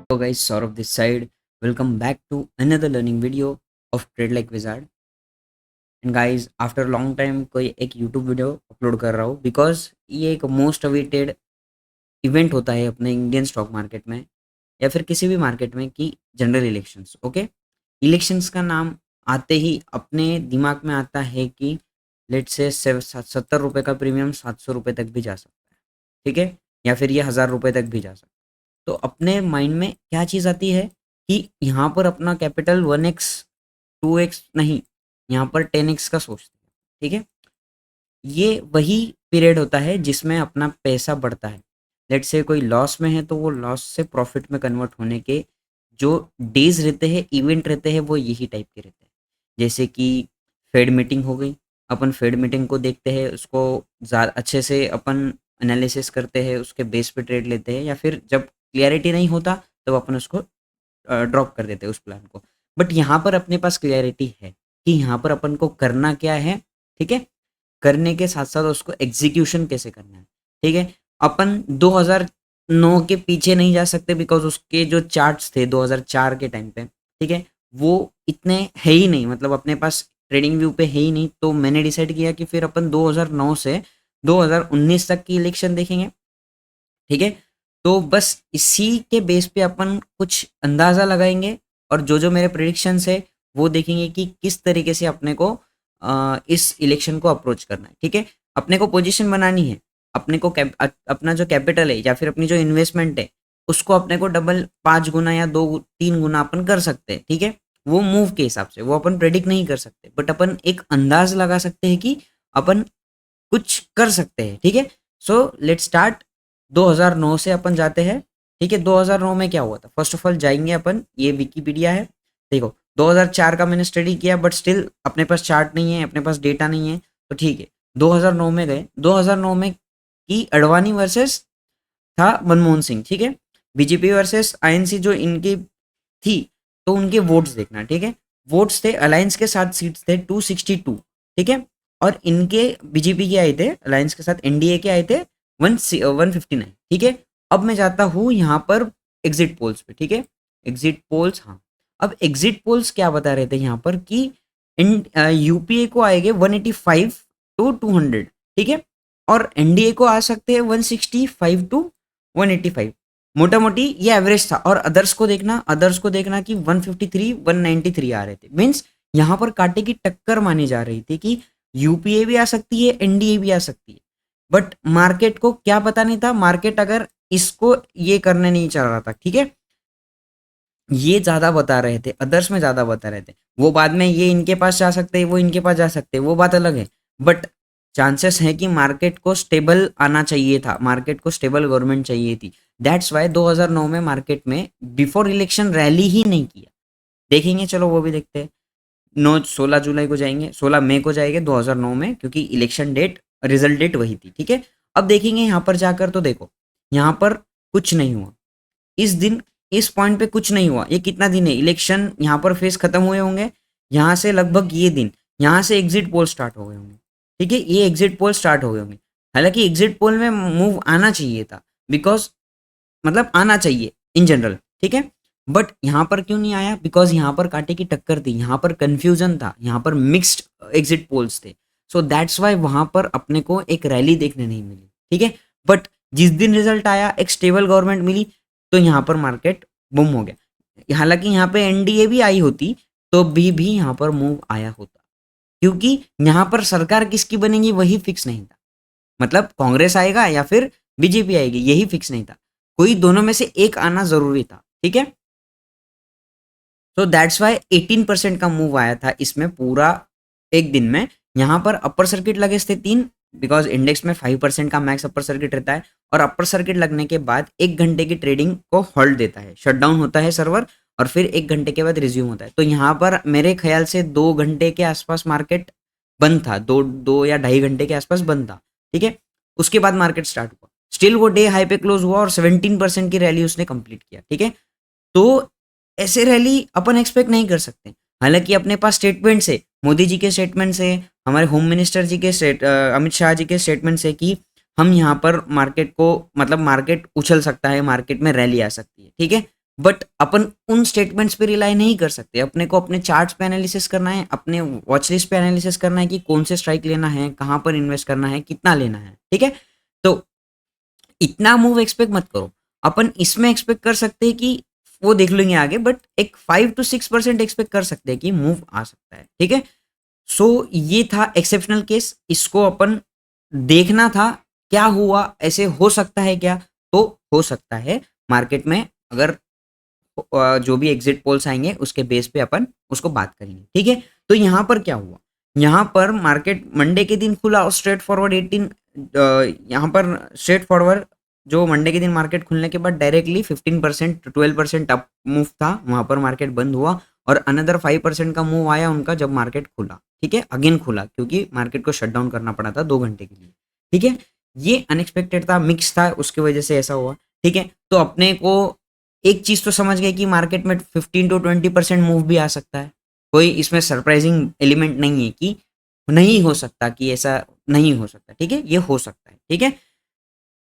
Hello guys, Saurabh this side. Welcome back to another learning video of Trade Like Wizard. And guys, after a long time कोई एक YouTube video upload कर रहा हूँ because ये एक most awaited event होता है अपने इंडियन स्टॉक मार्केट में या फिर किसी भी मार्केट में कि जनरल इलेक्शंस। ओके, इलेक्शंस का नाम आते ही अपने दिमाग में आता है कि लेट से 70 रुपये का प्रीमियम 700 रुपये तक भी जा सकता है, ठीक है, या फिर ये 1000 रुपये तक भी जा सकता है। तो अपने माइंड में क्या चीज़ आती है कि यहाँ पर अपना कैपिटल 1x 2x नहीं, यहाँ पर 10x का सोचते हैं, ठीक है। ये वही पीरियड होता है जिसमें अपना पैसा बढ़ता है। लेट से कोई लॉस में है तो वो लॉस से प्रॉफिट में कन्वर्ट होने के जो डेज रहते हैं, इवेंट रहते हैं, वो यही टाइप के रहते हैं। जैसे कि फेड मीटिंग हो गई, अपन फेड मीटिंग को देखते हैं, उसको ज़्यादा अच्छे से अपन एनालिसिस करते हैं, उसके बेस पे ट्रेड लेते हैं, या फिर जब क्लियरिटी नहीं होता तो अपन उसको ड्रॉप कर देते हैं उस प्लान को। बट यहाँ पर अपने पास क्लियरिटी है कि यहाँ पर अपन को करना क्या है, ठीक है। करने के साथ साथ उसको एग्जीक्यूशन कैसे करना है, ठीक है। अपन 2009 के पीछे नहीं जा सकते बिकॉज उसके जो चार्ट्स थे 2004 के टाइम पे, ठीक है, वो इतने है ही नहीं, मतलब अपने पास ट्रेडिंग व्यू पे है ही नहीं। तो मैंने डिसाइड किया कि फिर अपन 2009 से 2019 तक की इलेक्शन देखेंगे, ठीक है। तो बस इसी के बेस पे अपन कुछ अंदाज़ा लगाएंगे और जो मेरे प्रिडिक्शंस है वो देखेंगे कि किस तरीके से अपने को इस इलेक्शन को अप्रोच करना है, ठीक है। अपने को पोजीशन बनानी है, अपने को अपना जो कैपिटल है या फिर अपनी जो इन्वेस्टमेंट है उसको अपने को डबल 5 गुना या 2-3 गुना अपन कर सकते हैं, ठीक है। वो मूव के हिसाब से वो अपन प्रेडिक्ट नहीं कर सकते, बट अपन एक अंदाज लगा सकते हैं कि अपन कुछ कर सकते हैं, ठीक है। So let start. 2009 से अपन जाते हैं, ठीक है। 2009 में क्या हुआ था, फर्स्ट ऑफ ऑल जाएंगे अपन, ये विकीपीडिया है, देखो 2004 का मैंने स्टडी किया बट स्टिल अपने पास चार्ट नहीं है, अपने पास डेटा नहीं है, तो ठीक है 2009 में गए। 2009 में की अडवाणी वर्सेस था मनमोहन सिंह, ठीक है। बीजेपी वर्सेस आईएनसी जो इनकी थी, तो उनके वोट्स देखना, ठीक है। वोट्स थे, अलायंस के साथ सीट्स थे 262, ठीक है। और इनके बीजेपी के आए थे, अलायंस के साथ एनडीए के आए थे 159, ठीक है। अब मैं जाता हूँ यहाँ पर एग्जिट पोल्स पे, ठीक है। एग्जिट पोल्स, हाँ, अब एग्जिट पोल्स क्या बता रहे थे यहाँ पर कि यूपीए को आएंगे 185 टू 200, ठीक है। और एनडीए को आ सकते हैं 165 टू 185, मोटा मोटी ये एवरेज था। और अदर्स को देखना कि 153 193 आ रहे थे। मीन्स यहाँ पर कांटे की टक्कर मानी जा रही थी कि यूपीए भी आ सकती है, एनडीए भी आ सकती है। बट मार्केट को क्या पता नहीं था, मार्केट अगर इसको ये करने नहीं चल रहा था, ठीक है, ये ज्यादा बता रहे थे, अदर्स में ज्यादा बता रहे थे। वो बाद में ये इनके पास जा सकते हैं, वो इनके पास जा सकते हैं, वो बात अलग है। बट चांसेस है कि मार्केट को स्टेबल आना चाहिए था, मार्केट को स्टेबल गवर्नमेंट चाहिए थी। दैट्स वाई 2009 में मार्केट में बिफोर इलेक्शन रैली ही नहीं किया। देखेंगे, चलो वो भी देखते हैं। 16 जुलाई को जाएंगे, 16 मई को जाएंगे 2009 में, क्योंकि इलेक्शन डेट, रिजल्ट डेट वही थी, ठीक है। अब देखेंगे यहाँ पर जाकर, तो देखो यहाँ पर कुछ नहीं हुआ इस दिन, इस पॉइंट पे कुछ नहीं हुआ। ये कितना दिन है, इलेक्शन यहाँ पर फेस खत्म हुए होंगे, यहाँ से लगभग ये दिन, यहाँ से एग्जिट पोल स्टार्ट हो गए होंगे, ठीक है। ये एग्जिट पोल स्टार्ट हो गए होंगे। हालांकि एग्जिट पोल में मूव आना चाहिए था, बिकॉज मतलब आना चाहिए इन जनरल, ठीक है। बट यहाँ पर क्यों नहीं आया, बिकॉज यहाँ पर कांटे की टक्कर थी, यहाँ पर कंफ्यूजन था, यहाँ पर मिक्स्ड एग्जिट पोल्स थे। सो दैट्स वाई वहां पर अपने को एक रैली देखने नहीं मिली, ठीक है। बट जिस दिन रिजल्ट आया, एक स्टेबल गवर्नमेंट मिली, तो यहाँ पर मार्केट बुम हो गया। हालांकि यहाँ पे एनडीए भी आई होती तो भी यहाँ पर मूव आया होता, क्योंकि यहाँ पर सरकार किसकी बनेगी वही फिक्स नहीं था। मतलब कांग्रेस आएगा या फिर बीजेपी आएगी, यही फिक्स नहीं था। कोई दोनों में से एक आना जरूरी था, ठीक है। तो दैट्स वाई 18% का मूव आया था इसमें पूरा एक दिन में। यहाँ पर अपर सर्किट लगे थे 3, बिकॉज इंडेक्स में 5% का मैक्स अपर सर्किट रहता है। और अपर सर्किट लगने के बाद 1 घंटे की ट्रेडिंग को होल्ड देता है, शटडाउन होता है सर्वर, और फिर 1 घंटे के बाद रिज्यूम होता है। तो यहाँ पर मेरे ख्याल से 2 घंटे के आसपास मार्केट बंद था, 2 या 2.5 घंटे के आसपास बंद था, ठीक है। उसके बाद मार्केट स्टार्ट हुआ, स्टिल वो डे हाई पे क्लोज हुआ और 17% की रैली उसने कंप्लीट किया, ठीक है। तो ऐसे रैली अपन एक्सपेक्ट नहीं कर सकते। हालांकि अपने पास स्टेटमेंट्स है, मोदी जी के स्टेटमेंट्स है, हमारे होम मिनिस्टर जी के अमित शाह जी के स्टेटमेंट्स है कि हम यहाँ पर मार्केट को, मतलब मार्केट उछल सकता है, मार्केट में रैली आ सकती है, ठीक है। बट अपन उन स्टेटमेंट्स पे रिलाई नहीं कर सकते। अपने को अपने चार्ट्स पे एनालिसिस करना है, अपने वॉच लिस्ट पे एनालिसिस करना है कि कौन से स्ट्राइक लेना है, कहाँ पर इन्वेस्ट करना है, कितना लेना है, ठीक है। तो इतना मूव एक्सपेक्ट मत करो। अपन इसमें एक्सपेक्ट कर सकते हैं कि वो देख लेंगे आगे, बट एक 5 to 6% एक्सपेक्ट कर सकते हैं कि मूव आ सकता है, ठीक है। सो ये था एक्सेप्शनल केस, इसको अपन देखना था क्या हुआ, ऐसे हो सकता है क्या, तो हो सकता है मार्केट में। अगर जो भी एग्जिट पोल्स आएंगे उसके बेस पे अपन उसको बात करेंगे, ठीक है। तो यहाँ पर क्या हुआ, यहाँ पर मार्केट मंडे के दिन खुला और स्ट्रेट फॉरवर्ड 18, यहाँ पर स्ट्रेट फॉरवर्ड जो मंडे के दिन मार्केट खुलने के बाद डायरेक्टली 15% 12% अप मूव था, वहां पर मार्केट बंद हुआ और अनदर 5% का मूव आया उनका जब मार्केट खुला, ठीक है, अगेन खुला क्योंकि मार्केट को शट डाउन करना पड़ा था 2 घंटे के लिए, ठीक है। ये अनएक्सपेक्टेड था, मिक्स था, उसकी वजह से ऐसा हुआ, ठीक है। तो अपने को एक चीज तो समझ गए कि मार्केट में 15 to 20% मूव भी आ सकता है, कोई इसमें सरप्राइजिंग एलिमेंट नहीं है कि नहीं हो सकता, कि ऐसा नहीं हो सकता, ठीक है, ये हो सकता है, ठीक है।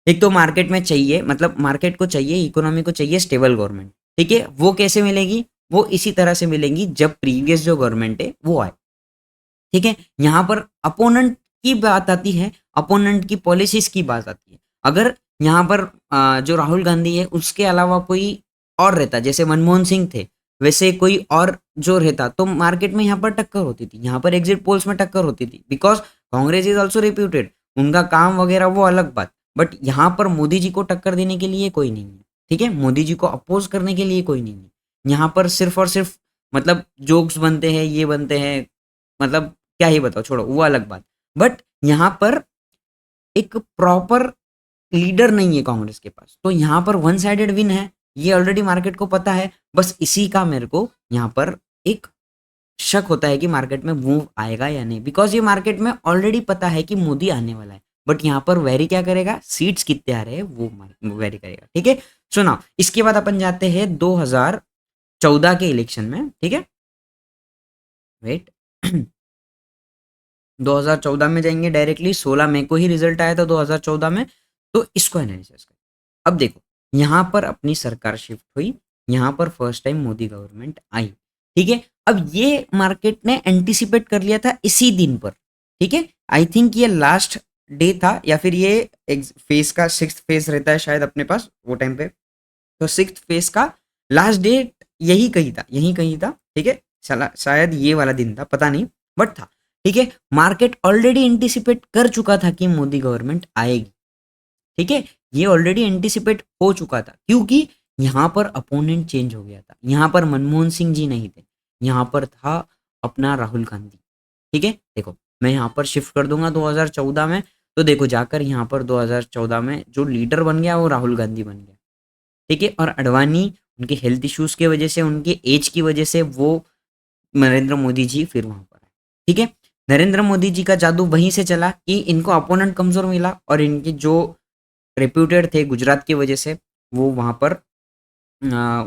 एक तो मार्केट में चाहिए, मतलब मार्केट को चाहिए, इकोनॉमी को चाहिए स्टेबल गवर्नमेंट, ठीक है। वो कैसे मिलेगी, वो इसी तरह से मिलेंगी जब प्रीवियस जो गवर्नमेंट है वो आए, ठीक है। यहाँ पर अपोनेंट की बात आती है, अपोनेंट की पॉलिसीज की बात आती है। अगर यहाँ पर जो राहुल गांधी है उसके अलावा कोई और रहता, जैसे मनमोहन सिंह थे, वैसे कोई और जो रहता, तो मार्केट में यहाँ पर टक्कर होती थी, यहाँ पर एग्जिट पोल्स में टक्कर होती थी, because Congress is also reputed, उनका काम वगैरह वो अलग बात। बट यहाँ पर मोदी जी को टक्कर देने के लिए कोई नहीं है, ठीक है, मोदी जी को अपोज करने के लिए कोई नहीं है। यहाँ पर सिर्फ और सिर्फ मतलब जोक्स बनते हैं, ये बनते हैं, मतलब क्या ही बताओ, छोड़ो वो अलग बात। बट यहाँ पर एक प्रॉपर लीडर नहीं है कांग्रेस के पास, तो यहाँ पर वन साइडेड विन है, ये ऑलरेडी मार्केट को पता है। बस इसी का मेरे को यहाँ पर एक शक होता है कि मार्केट में मूव आएगा या नहीं, बिकॉज ये मार्केट में ऑलरेडी पता है कि मोदी आने वाला है। बट यहाँ पर वेरी क्या करेगा, सीट्स कितने आ रहे हैं वो वेरी करेगा, ठीक है। सुना, इसके बाद अपन जाते हैं 2014 के इलेक्शन में, ठीक है, वेट 2014 में जाएंगे डायरेक्टली, 16 मई को ही रिजल्ट आया था 2014 में। तो इसको एनालिसिस करें। अब देखो, यहाँ पर अपनी सरकार शिफ्ट हुई, यहाँ पर फर्स्ट टाइम मोदी गवर्नमेंट आई, ठीक है। अब ये मार्केट ने एंटिसिपेट कर लिया था इसी दिन पर, ठीक है। आई थिंक ये लास्ट डे था, या फिर ये फेज का 6th फेज रहता है शायद अपने पास वो टाइम पे, तो 6th फेज का लास्ट डेट यही कही था, यही कही था, ठीक है। शायद ये वाला दिन था, पता नहीं, बट था, ठीक है। मार्केट ऑलरेडी एंटिसिपेट कर चुका था कि मोदी गवर्नमेंट आएगी, ठीक है, ये ऑलरेडी एंटिसिपेट हो चुका था, क्योंकि यहाँ पर अपोनेंट चेंज हो गया था। यहाँ पर मनमोहन सिंह जी नहीं थे, यहाँ पर था अपना राहुल गांधी, ठीक है। देखो मैं यहाँ पर शिफ्ट कर दूंगा 2014 में, तो देखो जाकर यहाँ पर 2014 में जो लीडर बन गया वो राहुल गांधी बन गया, ठीक है। और अडवाणी उनके हेल्थ इश्यूज की वजह से, उनके एज की वजह से वो नरेंद्र मोदी जी फिर वहां पर आए, ठीक है। नरेंद्र मोदी जी का जादू वहीं से चला कि इनको अपोनेंट कमजोर मिला, और इनके जो रेप्यूटेड थे गुजरात की वजह से, वो वहां पर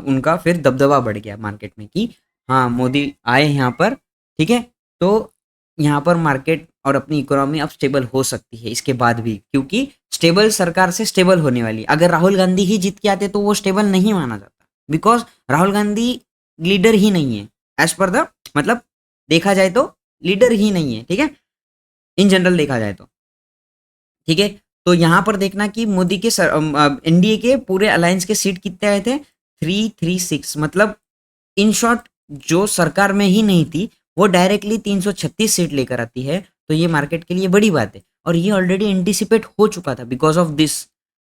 उनका फिर दबदबा बढ़ गया मार्केट में कि हाँ मोदी आए यहाँ पर, ठीक है। तो यहाँ पर मार्केट और अपनी इकोनॉमी अब स्टेबल हो सकती है इसके बाद भी, क्योंकि स्टेबल सरकार से स्टेबल होने वाली। अगर राहुल गांधी ही जीत के आते तो वो स्टेबल नहीं माना जाता, बिकॉज राहुल गांधी लीडर ही नहीं है, एज पर द मतलब देखा जाए तो लीडर ही नहीं है, ठीक है, इन जनरल देखा जाए तो, ठीक है। तो यहाँ पर देखना कि मोदी के एनडीए के पूरे अलायंस के सीट कितने आए थे, 336, मतलब इन शॉर्ट जो सरकार में ही नहीं थी वो डायरेक्टली 336 सीट लेकर आती है, तो ये मार्केट के लिए बड़ी बात है। और ये ऑलरेडी एंटिसिपेट हो चुका था, because of this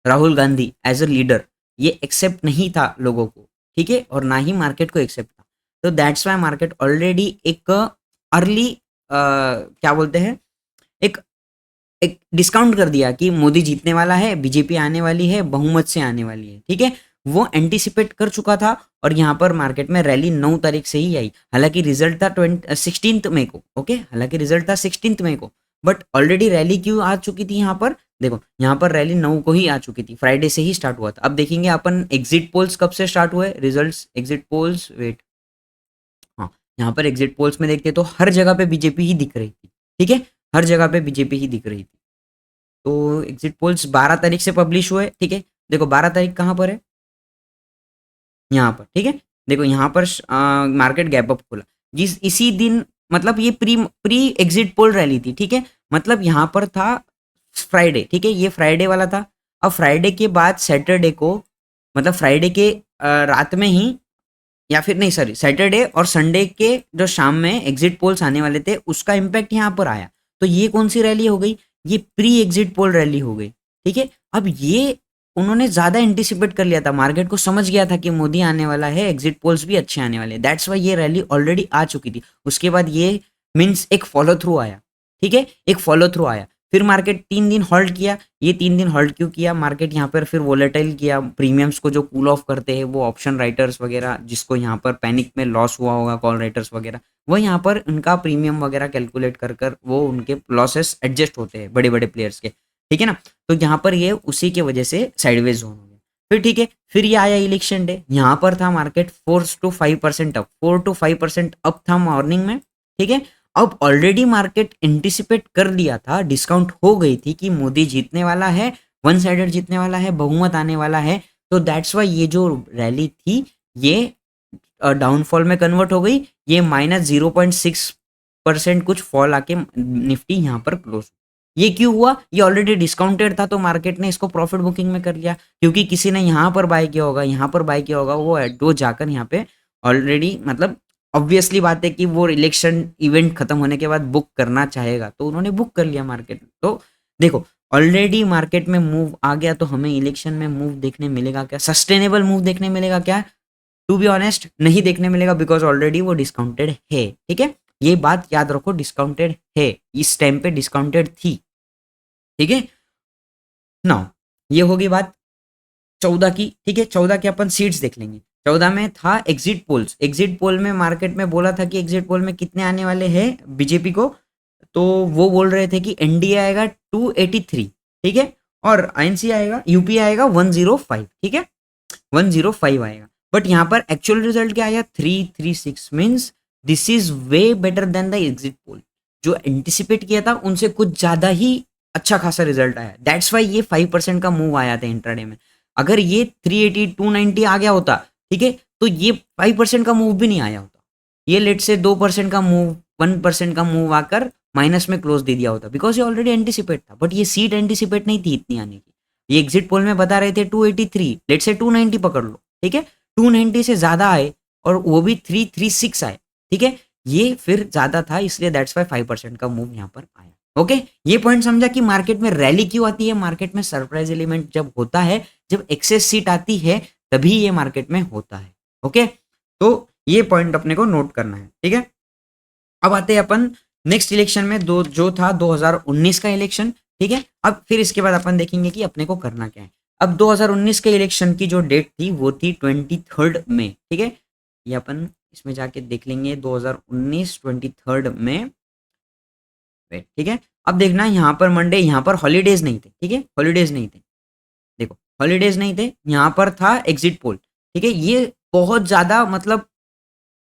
Rahul Gandhi as a leader ये एक्सेप्ट नहीं था लोगों को, ठीक है, और ना ही मार्केट को एक्सेप्ट था। तो दैट्स वाई मार्केट ऑलरेडी एक अर्ली क्या बोलते हैं, एक एक डिस्काउंट कर दिया कि मोदी जीतने वाला है, बीजेपी आने वाली है, बहुमत से आने वाली है, ठीक है। वो एंटिसिपेट कर चुका था, और यहाँ पर मार्केट में रैली 9 तारीख से ही आई। हालांकि रिजल्ट था 16 मई को, ओके, हालांकि रिजल्ट था 16 मई को, बट ऑलरेडी रैली क्यों आ चुकी थी यहाँ पर, देखो यहाँ पर रैली 9 को ही आ चुकी थी, फ्राइडे से ही स्टार्ट हुआ था। अब देखेंगे अपन एग्जिट पोल्स कब से स्टार्ट हुए, रिजल्ट एग्जिट पोल्स, वेट, हाँ, यहाँ पर एग्जिट पोल्स में देखते तो हर जगह पे बीजेपी ही दिख रही थी, ठीक है, हर जगह पे बीजेपी ही दिख रही थी। तो एग्जिट पोल्स 12 तारीख से पब्लिश हुए, ठीक है। देखो 12 तारीख कहाँ पर है, यहाँ पर, ठीक है। देखो यहाँ पर मार्केट गैप अप खोला, जिस इसी दिन मतलब ये pre pre exit poll rally थी, ठीक है। मतलब यहाँ पर था फ्राइडे, ठीक है, ये फ्राइडे वाला था। अब फ्राइडे के बाद सैटरडे को, मतलब फ्राइडे के रात में ही, या फिर नहीं सॉरी, सैटरडे और संडे के जो शाम में एग्जिट पोल्स आने वाले थे उसका इम्पैक्ट यहाँ पर आया। तो ये कौन सी रैली हो गई, ये प्री एग्जिट पोल रैली हो गई, ठीक है। अब ये उन्होंने ज्यादा एंटिसिपेट कर लिया था, मार्केट को समझ गया था कि मोदी आने वाला है, एग्जिट पोल्स भी अच्छे आने वाले हैं, दैट्स वाई ये रैली ऑलरेडी आ चुकी थी। उसके बाद ये मीन्स एक फॉलो थ्रू आया, ठीक है, एक फॉलो थ्रू आया। फिर मार्केट 3 दिन हॉल्ट किया। ये 3 दिन हॉल्ट क्यों किया मार्केट, यहाँ पर फिर वोलेटाइल किया, प्रीमियम्स को जो कूल ऑफ करते हैं वो ऑप्शन राइटर्स वगैरह, जिसको यहाँ पर पैनिक में लॉस हुआ होगा, कॉल राइटर्स वगैरह, वो यहाँ पर उनका प्रीमियम वगैरह कैलकुलेट कर कर वो उनके लॉसेस एडजस्ट होते हैं बड़े बड़े प्लेयर्स के, ठीक है ना। तो यहाँ पर ये उसी के वजह से साइडवेज जोन हो गया। फिर ठीक है, फिर ये आया इलेक्शन डे, यहाँ पर था market 4 to 5% up, 4 to 5% up था मॉर्निंग में, ठीक है। अब ऑलरेडी मार्केट एंटिसिपेट कर लिया था, डिस्काउंट हो गई थी कि मोदी जीतने वाला है, वन साइडेड जीतने वाला है, बहुमत आने वाला है। तो दैट्स वाई ये जो रैली थी ये डाउनफॉल में कन्वर्ट हो गई। ये -0.6% कुछ फॉल आके निफ्टी यहाँ पर क्लोज। ये क्यों हुआ, ये ऑलरेडी डिस्काउंटेड था तो मार्केट ने इसको प्रॉफिट बुकिंग में कर लिया, क्योंकि किसी ने यहाँ पर बाय किया होगा, यहाँ पर बाय किया होगा, वो जाकर यहाँ पे ऑलरेडी, मतलब ऑब्वियसली बात है कि वो इलेक्शन इवेंट खत्म होने के बाद बुक करना चाहेगा, तो उन्होंने बुक कर लिया मार्केट। तो देखो ऑलरेडी मार्केट में मूव आ गया, तो हमें इलेक्शन में मूव देखने मिलेगा क्या, सस्टेनेबल मूव देखने मिलेगा क्या, टू बी ऑनेस्ट नहीं देखने मिलेगा, बिकॉज ऑलरेडी वो डिस्काउंटेड है, ठीक है। ये बात याद रखो, डिस्काउंटेड है, इस टाइम पे डिस्काउंटेड थी, ठीक है ना। ये होगी बात 14 की, ठीक है। 14 के अपन सीट्स देख लेंगे। 14 में था एग्जिट पोल्स, एग्जिट पोल में मार्केट में बोला था कि एग्जिट पोल में कितने आने वाले हैं बीजेपी को, तो वो बोल रहे थे कि एनडीए आएगा 283, ठीक है, और आईएनसी आएगा, यूपी आएगा 105, ठीक है, 105 आएगा। बट यहाँ पर एक्चुअल रिजल्ट क्या आया, 336, means this is way better than the exit poll. जो एंटिसिपेट किया था उनसे कुछ ज्यादा ही अच्छा खासा रिजल्ट आया, दैट्स वाई ये 5% का मूव आया था इंट्राडे में। अगर ये 380 290 आ गया होता, ठीक है, तो ये 5% का मूव भी नहीं आया होता, ये लेट से 2% का मूव, 1% का मूव आकर माइनस में क्लोज दे दिया होता, बिकॉज ये ऑलरेडी एंटिसिपेट था। बट ये सीट एंटिसिपेट नहीं थी इतनी आने की, ये एग्जिट पोल में बता रहे थे 283, लेट से 290 पकड़ लो, ठीक है, 290 से ज्यादा आए और वो भी 336 आए, ठीक है, ये फिर ज्यादा था, इसलिए दैट्स वाई 5% का मूव यहाँ पर आया। ओके, ये पॉइंट समझा कि मार्केट में रैली क्यों आती है, मार्केट में सरप्राइज एलिमेंट जब होता है, जब एक्सेस सीट आती है तभी ये मार्केट में होता है। ओके, तो ये पॉइंट अपने को नोट करना है, ठीक है। अब आते हैं अपन नेक्स्ट इलेक्शन में, दो जो था 2019 का इलेक्शन, ठीक है। अब फिर इसके बाद अपन देखेंगे कि अपने को करना क्या है। अब 2019 के इलेक्शन की जो डेट थी वो थी 23 मई, ठीक है, ये अपन इसमें जाके देख लेंगे 2019 23 मई, ठीक है। अब देखना यहाँ पर मंडे, यहाँ पर हॉलीडेज नहीं थे, ठीक है, हॉलीडेज नहीं थे, देखो हॉलीडेज नहीं थे, यहाँ पर था एग्जिट पोल, ठीक है। ये बहुत ज्यादा मतलब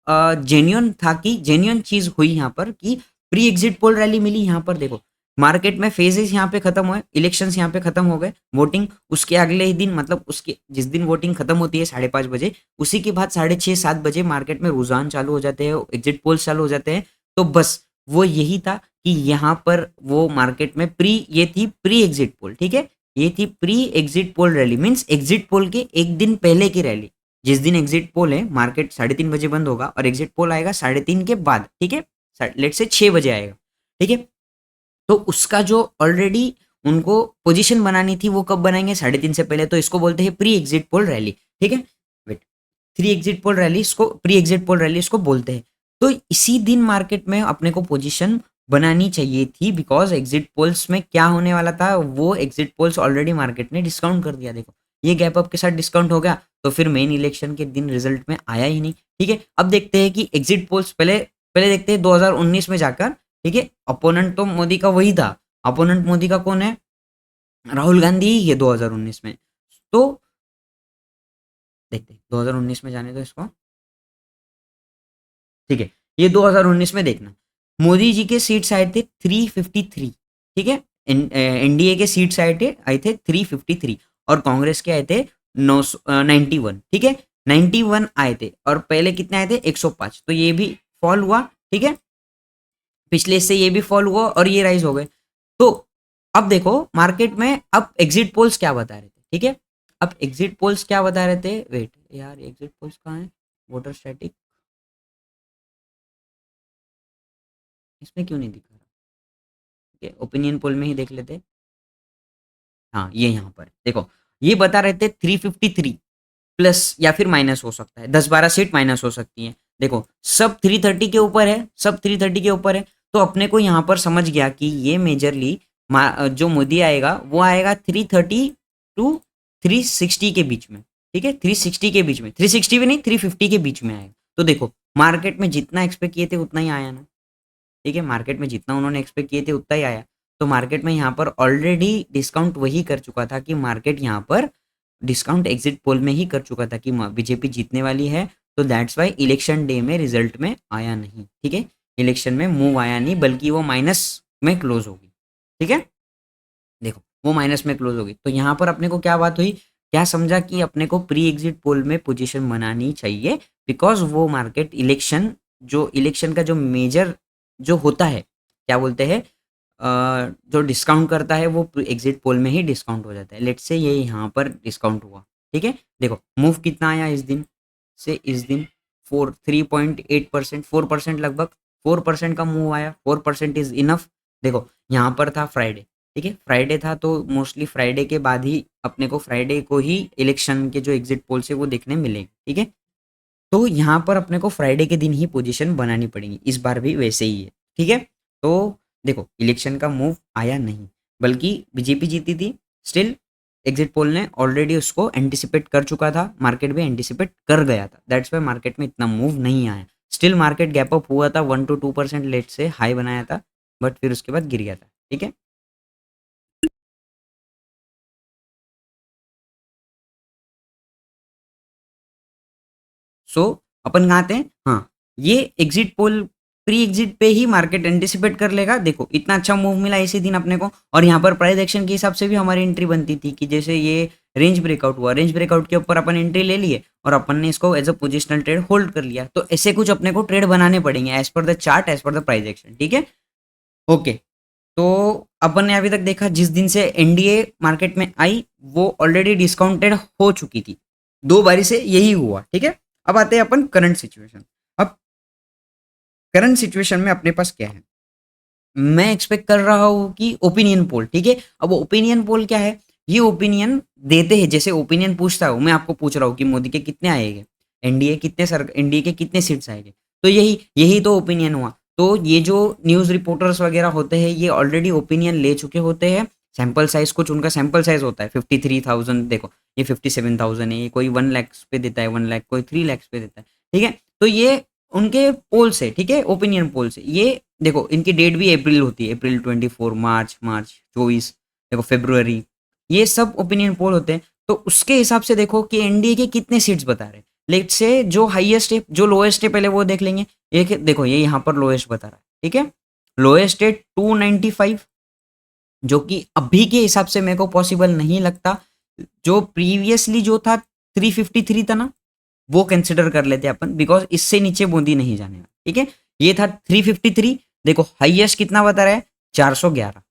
जेन्युइन था कि जेन्युइन चीज हुई यहाँ पर कि प्री एग्जिट पोल रैली मिली। यहाँ पर देखो मार्केट में फेजेस यहाँ पे खत्म हुए, इलेक्शंस यहाँ पे खत्म हो गए, वोटिंग उसके अगले ही दिन, मतलब उसके जिस दिन वोटिंग खत्म होती है 5:30 बजे, उसी के बाद 6:30-7 बजे मार्केट में रुझान चालू हो जाते हैं, एग्जिट पोल्स चालू हो जाते हैं। तो बस वो यही था कि यहाँ पर वो मार्केट में ये थी प्री एग्जिट पोल, ठीक है, ये थी pre exit poll rally, means exit poll के एक दिन पहले की रैली। जिस दिन एग्जिट पोल है मार्केट 3:30 बजे बंद होगा और एग्जिट पोल आएगा 3:30 के बाद, ठीक है, लेट से 6 बजे आएगा, ठीक है। तो उसका जो ऑलरेडी उनको पोजीशन बनानी थी वो कब बनाएंगे, 3:30 से पहले, तो इसको बोलते हैं प्री एग्जिट पोल रैली, ठीक है। Wait, pre exit poll rally इसको, प्री एग्जिट पोल रैली इसको बोलते हैं। तो इसी दिन मार्केट में अपने को पोजीशन बनानी चाहिए थी, बिकॉज एग्जिट पोल्स में क्या होने वाला था, वो एग्जिट पोल्स ऑलरेडी मार्केट ने डिस्काउंट कर दिया। देखो ये गैप अप के साथ डिस्काउंट हो गया, तो फिर मेन इलेक्शन के दिन रिजल्ट में आया ही नहीं, ठीक है। अब देखते हैं कि एग्जिट पोल्स पहले पहले देखते हैं 2019 में जाकर, ठीक है। अपोनेंट तो मोदी का वही था, अपोनेंट मोदी का कौन है, राहुल गांधी ही है 2019 में। तो देखते हैं 2019 में जाने दो इसको, ठीक है। ये 2019 में देखना, मोदी जी के सीट्स आए थे 353, ठीक है, एनडीए के सीट्स आए थे 353 और कांग्रेस के आए थे 91, ठीक है। 91 आए थे और पहले कितने आए थे 105, तो ये भी फॉल हुआ, ठीक है, पिछले से ये भी फॉल हुआ और ये राइज हो गए। तो अब देखो मार्केट में अब एग्जिट पोल्स क्या बता रहे थे, ठीक है, अब एग्जिट पोल्स क्या बता रहे थे, वेट यार एग्जिट पोल्स कहाँ है, वोटर स्टैटिक, इसमें क्यों नहीं दिखा रहा, ठीक है, ओपिनियन पोल में ही देख लेते। हाँ ये यहाँ पर देखो, ये बता रहे थे 353 प्लस या फिर माइनस हो सकता है, 10-12 सीट माइनस हो सकती है। देखो सब 330 के ऊपर है, सब 330 के ऊपर है, तो अपने को यहाँ पर समझ गया कि ये मेजरली जो मोदी आएगा वो आएगा 330 टू 360 के बीच में, ठीक है, 360 के बीच में, 360 भी नहीं 350 के बीच में आएगा। तो देखो मार्केट में जितना एक्सपेक्ट किए थे उतना ही आया ना, ठीक है, मार्केट में जितना उन्होंने एक्सपेक्ट किए थे उतना ही आया। तो मार्केट में यहाँ पर ऑलरेडी डिस्काउंट वही कर चुका था कि मार्केट यहाँ पर डिस्काउंट एग्जिट पोल में ही कर चुका था कि बीजेपी जीतने वाली है। तो दैट्स वाई इलेक्शन डे में रिजल्ट में आया नहीं, ठीक है, इलेक्शन में मूव आया नहीं, बल्कि वो माइनस में क्लोज होगी, ठीक है, देखो वो माइनस में क्लोज होगी। तो यहाँ पर अपने को क्या बात हुई, क्या समझा कि अपने को प्री एग्जिट पोल में पोजीशन बनानी चाहिए, बिकॉज वो मार्केट इलेक्शन, जो इलेक्शन का जो मेजर जो होता है, क्या बोलते हैं, जो डिस्काउंट करता है वो एग्जिट पोल में ही डिस्काउंट हो जाता है। लेट्स से ये यहाँ पर डिस्काउंट हुआ, ठीक है, देखो मूव कितना आया इस दिन से, इस दिन 3.8%, 4% लगभग, 4% का मूव आया, 4% इज इनफ। देखो यहाँ पर था फ्राइडे, ठीक है, फ्राइडे था तो मोस्टली फ्राइडे के बाद ही अपने को, फ्राइडे को ही इलेक्शन के जो एग्जिट पोल से वो देखने मिलेंगे, ठीक है, तो यहाँ पर अपने को फ्राइडे के दिन ही पोजीशन बनानी पड़ेगी, इस बार भी वैसे ही है, ठीक है। तो देखो इलेक्शन का मूव आया नहीं, बल्कि बीजेपी जीती थी, स्टिल एग्जिट पोल ने ऑलरेडी उसको एंटिसिपेट कर चुका था, मार्केट भी एंटिसिपेट कर गया था, दैट्स वाई मार्केट में इतना मूव नहीं आया। स्टिल मार्केट गैप अप हुआ था 1 to 2% लेट से हाई बनाया था, बट फिर उसके बाद गिर गया था, ठीक है। सो अपन कहाँ थे, हाँ ये एग्जिट पोल, प्री एग्जिट पे ही मार्केट एंटिसिपेट कर लेगा। देखो इतना अच्छा मूव मिला इसी दिन अपने को, और यहाँ पर प्राइस एक्शन के हिसाब से भी हमारी एंट्री बनती थी कि जैसे ये रेंज ब्रेकआउट हुआ, रेंज ब्रेकआउट के ऊपर अपन एंट्री ले लिए और अपन ने इसको as a positional trade hold कर लिया। तो ऐसे कुछ अपने को ट्रेड बनाने पड़ेंगे as per the chart, as per the price action, ठीक है, ओके। तो अपन ने अभी तक देखा जिस दिन से एनडीए मार्केट में आई वो ऑलरेडी डिस्काउंटेड हो चुकी थी, दो बारी से यही हुआ, ठीक है। अब आते हैं अपन करंट सिचुएशन। अब करंट सिचुएशन में अपने पास क्या है, मैं एक्सपेक्ट कर रहा हूँ कि ओपिनियन पोल, ठीक है। अब ओपिनियन पोल क्या है, ये ओपिनियन देते हैं, जैसे ओपिनियन पूछता हूँ, मैं आपको पूछ रहा हूँ कि मोदी के कितने आएंगे, एनडीए के कितने सीट्स आएंगे, तो यही यही तो ओपिनियन हुआ। तो ये जो न्यूज़ रिपोर्टर्स वगैरह होते हैं ये ऑलरेडी ओपिनियन ले चुके होते हैं, सैंपल साइज कुछ उनका सैंपल साइज होता है 53,000, देखो ये 57,000 है, ये कोई 1 लाख पे देता है, 1 लाख कोई 3 लाख पे देता है, ठीक है। तो ये उनके पोल से, ठीक है, ओपिनियन पोल से, ये देखो इनकी डेट भी अप्रैल होती है, अप्रैल 24, मार्च 24, देखो फरवरी, ये सब ओपिनियन पोल होते हैं। तो उसके हिसाब से देखो कि एनडीए के कितने सीट्स बता रहे हैं, लेट से जो हाईएस्ट है जो लोएस्ट है पहले वो देख लेंगे। एक देखो ये यहाँ पर लोएस्ट बता रहा है, ठीक है, लोएस्ट है 295, जो कि अभी के हिसाब से मेरे को पॉसिबल नहीं लगता। जो प्रीवियसली जो था 353 था ना, वो कंसिडर कर लेते हैं अपन, बिकॉज इससे नीचे बूंदी नहीं जाने वाला, ठीक है। ये था 353, देखो हाईएस्ट कितना बता रहा है, 411,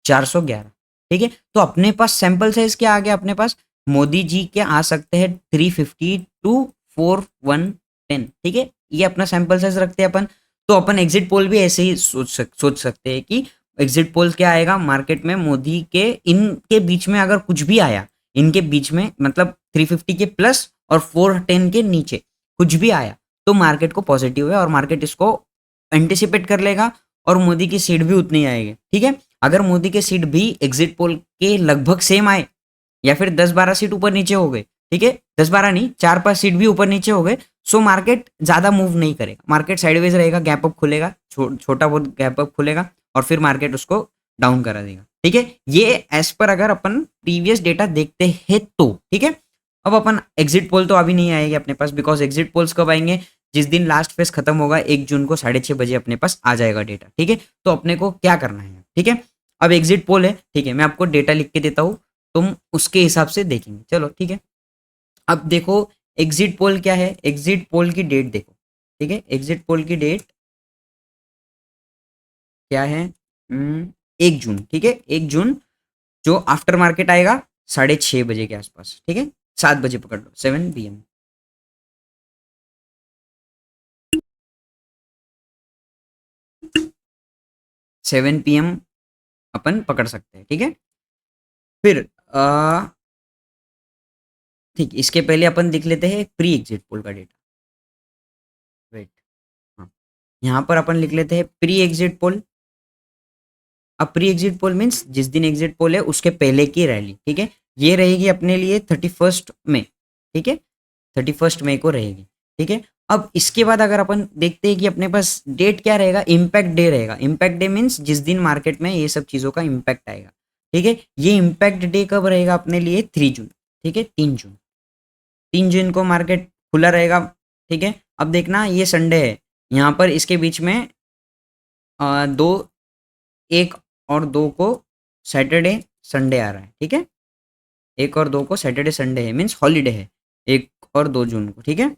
411, ठीक है। तो अपने पास सैंपल साइज क्या आ गया, अपने पास मोदी जी के आ सकते हैं 350 टू 4110, ठीक है, ये अपना सैंपल साइज रखते हैं अपन। तो अपन एग्जिट पोल भी ऐसे ही सोच सकते हैं कि एग्जिट पोल क्या आएगा मार्केट में, मोदी के इनके बीच में अगर कुछ भी आया, इनके बीच में मतलब 350 के प्लस और 410 के नीचे कुछ भी आया तो मार्केट को पॉजिटिव है और मार्केट इसको एंटिसिपेट कर लेगा और मोदी की सीट भी उतनी आएगी, ठीक है। अगर मोदी के सीट भी एग्जिट पोल के लगभग सेम आए या फिर 10-12 सीट ऊपर नीचे हो गए, ठीक है, 10-12 नहीं 4-5 सीट भी ऊपर नीचे हो गए, सो मार्केट ज्यादा मूव नहीं करेगा, मार्केट साइडवेज रहेगा, गैप अप खुलेगा, छोटा बहुत गैप अप खुलेगा और फिर मार्केट उसको डाउन करा देगा, ठीक है। ये एज पर अगर अपन प्रीवियस डेटा देखते हैं तो, ठीक है। अब अपन एग्जिट पोल तो अभी नहीं आएगी अपने पास, बिकॉज एग्जिट पोल्स कब आएंगे, जिस दिन लास्ट फेज खत्म होगा 1 जून को 6:30 बजे अपने पास आ जाएगा डेटा, ठीक है। तो अपने को क्या करना है, ठीक है, अब एग्जिट पोल है, ठीक है, मैं आपको डेटा लिख के देता हूँ, तुम उसके हिसाब से देखेंगे, चलो ठीक है। अब देखो एग्जिट पोल क्या है, एग्जिट पोल की डेट देखो, ठीक है, एग्जिट पोल की डेट क्या है, 1 जून, ठीक है, 1 जून, जो आफ्टर मार्केट आएगा 6:30 बजे के आसपास, ठीक है, 7 बजे पकड़ लो, 7 PM, 7 PM अपन पकड़ सकते हैं, ठीक है। फिर ठीक, इसके पहले अपन देख लेते हैं प्री एग्जिट पोल का डेटा, वेट, हाँ, यहाँ पर अपन लिख लेते हैं प्री एग्जिट पोल। अब प्री एग्जिट पोल मीन्स जिस दिन एग्जिट पोल है उसके पहले की रैली, ठीक है, ये रहेगी अपने लिए 31 मई, ठीक है, 31 मई को रहेगी, ठीक है। अब इसके बाद अगर अपन देखते हैं कि अपने पास डेट क्या रहेगा, इम्पैक्ट डे रहेगा, इम्पैक्ट डे मीन्स जिस दिन मार्केट में ये सब चीज़ों का इम्पैक्ट आएगा, ठीक है। ये इम्पैक्ट डे कब रहेगा अपने लिए, 3 जून, ठीक है, 3 जून, 3 जून को मार्केट खुला रहेगा, ठीक है। अब देखना ये संडे है, यहाँ पर इसके बीच में दो, 1 और 2 को सैटरडे संडे आ रहा है, ठीक है, 1 और 2 को सैटरडे संडे है, मीन्स हॉलीडे है 1 और 2 जून को, ठीक है।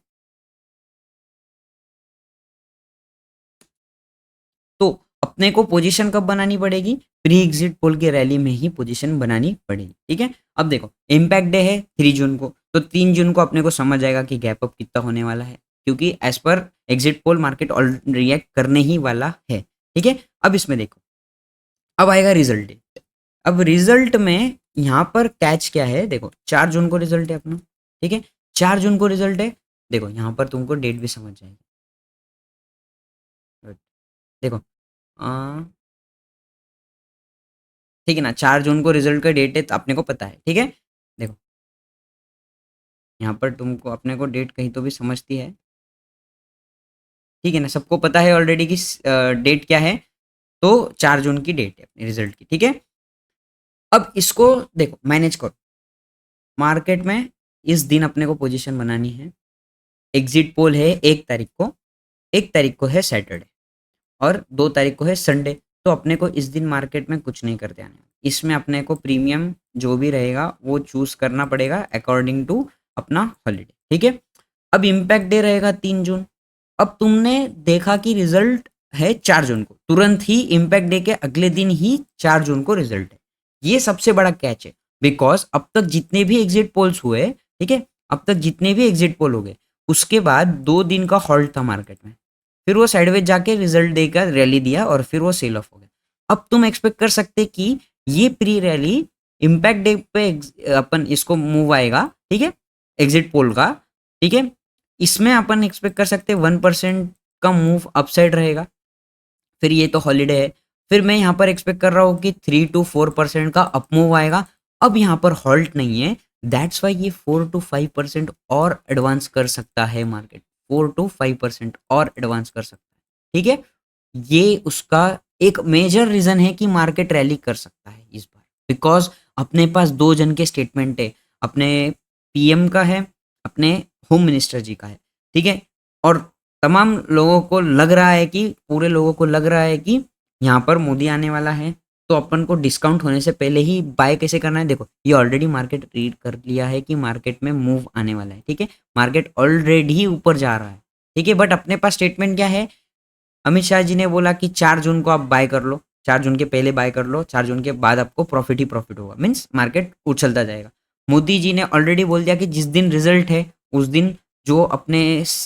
तो अपने को पोजीशन कब बनानी पड़ेगी, प्री एग्जिट पोल की रैली में ही पोजीशन बनानी पड़ेगी, ठीक है। अब देखो इम्पैक्ट डे है 3 जून को, तो 3 जून को अपने को समझ आएगा कि गैप अप कितना होने वाला है, क्योंकि as per exit poll market all react करने ही वाला है, ठीक है। अब इसमें देखो, अब आएगा रिजल्ट डेट। अब रिजल्ट में यहाँ पर कैच क्या है, देखो 4 जून को रिजल्ट है अपना, ठीक है, 4 जून को रिजल्ट है, देखो यहाँ पर तुमको डेट भी समझ जाएगी, देखो ठीक है ना, 4 जून को रिजल्ट का डेट है तो अपने को पता है, ठीक है। देखो यहाँ पर तुमको अपने को डेट कहीं तो भी समझती है, ठीक है ना, सबको पता है ऑलरेडी कि डेट क्या है, तो 4 जून की डेट है अपने रिजल्ट की, ठीक है। अब इसको देखो मैनेज करो, मार्केट में इस दिन अपने को पोजीशन बनानी है, एग्जिट पोल है 1 तारीख को, 1 तारीख को है सैटरडे, और 2 तारीख को है संडे, तो अपने को इस दिन मार्केट में कुछ नहीं करते आने, इसमें अपने को प्रीमियम जो भी रहेगा वो चूज करना पड़ेगा अकॉर्डिंग टू अपना हॉलीडे, ठीक है। अब इम्पैक्ट डे रहेगा 3 जून। अब तुमने देखा कि रिजल्ट है 4 जून को, तुरंत ही इम्पैक्ट डे के अगले दिन ही 4 जून को रिजल्ट है, ये सबसे बड़ा कैच है, बिकॉज अब तक जितने भी एग्जिट पोल्स हुए, ठीक है, अब तक जितने भी एग्जिट पोल हो गए, उसके बाद 2 दिन का हॉल्ट था मार्केट में, फिर वो साइडवेज जाके रिजल्ट देकर रैली दिया और फिर वो सेल ऑफ हो गया। अब तुम एक्सपेक्ट कर सकते कि ये प्री रैली इम्पैक्ट डे पे अपन इसको मूव आएगा, ठीक है, एग्जिट पोल का, ठीक है, इसमें अपन एक्सपेक्ट कर सकते 1% का मूव अपसाइड रहेगा, फिर ये तो हॉलीडे है, फिर मैं यहाँ पर एक्सपेक्ट कर रहा हूँ कि 3 to 4% का अप मूव आएगा। अब यहाँ पर हॉल्ट नहीं है, दैट्स वाई ये 4 to 5% और एडवांस कर सकता है मार्केट, 4 to 5% और एडवांस कर सकता है, ठीक है। ये उसका एक मेजर रीजन है कि मार्केट रैली कर सकता है इस बार, बिकॉज अपने पास 2 जन के स्टेटमेंट है, अपने पीएम का है, अपने होम मिनिस्टर जी का है, ठीक है, और तमाम लोगों को लग रहा है कि, पूरे लोगों को लग रहा है कि यहाँ पर मोदी आने वाला है, तो अपन को डिस्काउंट होने से पहले ही बाय कैसे करना है, देखो ये ऑलरेडी मार्केट रीड कर लिया है कि मार्केट में मूव आने वाला है, ठीक है, मार्केट ऑलरेडी ऊपर जा रहा है, ठीक है, बट अपने पास स्टेटमेंट क्या है, अमित शाह जी ने बोला कि 4 जून को आप बाय कर लो, 4 जून के पहले बाय कर लो, 4 जून के बाद आपको प्रॉफिट ही प्रॉफिट होगा, मीन्स मार्केट उछलता जाएगा। मोदी जी ने ऑलरेडी बोल दिया कि जिस दिन रिजल्ट है उस दिन जो अपने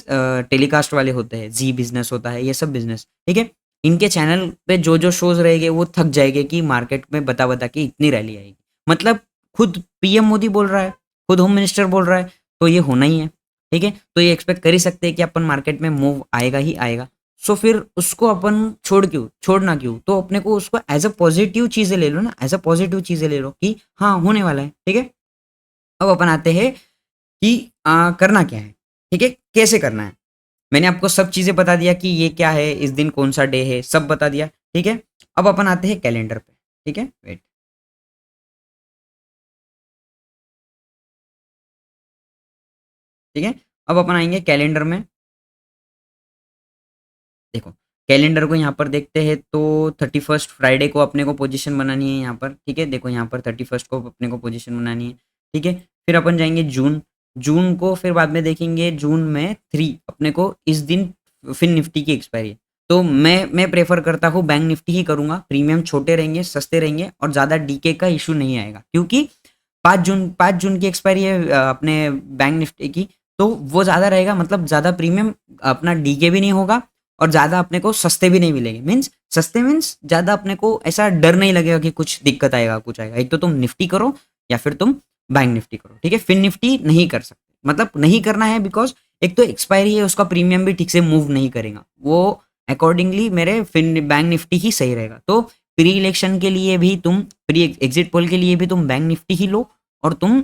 टेलीकास्ट वाले होते हैं, जी बिजनेस होता है, ये सब बिजनेस, ठीक है, इनके चैनल पे जो जो शोज रहेंगे वो थक जाएंगे कि मार्केट में बता बता के इतनी रैली आएगी, मतलब खुद पीएम मोदी बोल रहा है, खुद होम मिनिस्टर बोल रहा है, तो ये होना ही है, ठीक है, तो ये एक्सपेक्ट कर ही सकते हैं कि अपन मार्केट में मूव आएगा ही आएगा। सो फिर उसको अपन छोड़ना क्यों, तो अपने को उसको एज अ पॉजिटिव चीजें ले लो ना, एज अ पॉजिटिव चीजें ले लो कि हाँ होने वाला है, ठीक है। अब अपन आते हैं कि करना क्या है, ठीक है, कैसे करना है, मैंने आपको सब चीजें बता दिया कि ये क्या है, इस दिन कौन सा डे है, सब बता दिया, ठीक है। अब अपन आते हैं कैलेंडर पे, ठीक है, वेट, ठीक है, अब अपन आएंगे कैलेंडर में, देखो कैलेंडर को यहाँ पर देखते हैं तो 31 फ्राइडे को अपने को पोजीशन बनानी है यहाँ पर, ठीक है, देखो यहाँ पर 31 को अपने को पोजीशन बनानी है, ठीक है। फिर अपन जाएंगे जून, जून को फिर बाद में देखेंगे, जून में 3 अपने को इस दिन फिन निफ्टी की एक्सपायरी है। तो मैं प्रेफर करता हूँ बैंक निफ्टी ही करूंगा, प्रीमियम छोटे रहेंगे, सस्ते रहेंगे और ज़्यादा डीके का इशू नहीं आएगा, क्योंकि 5 जून की एक्सपायरी है अपने बैंक निफ्टी की। तो वो ज़्यादा रहेगा, मतलब ज़्यादा प्रीमियम अपना डीके भी नहीं होगा और ज़्यादा अपने को सस्ते भी नहीं मिलेंगे। मीन्स सस्ते मीन्स ज़्यादा अपने को ऐसा डर नहीं लगेगा कि कुछ दिक्कत आएगा, कुछ आएगा। एक तो तुम निफ्टी करो या फिर तुम बैंक निफ्टी करो, ठीक है। फिन निफ्टी नहीं कर सकते, मतलब नहीं करना है, बिकॉज एक तो एक्सपायरी है, उसका प्रीमियम भी ठीक से मूव नहीं करेगा वो। अकॉर्डिंगली मेरे फिन बैंक निफ्टी ही सही रहेगा। तो प्री इलेक्शन के लिए भी तुम, प्री एग्जिट पोल के लिए भी तुम बैंक निफ्टी ही लो, और तुम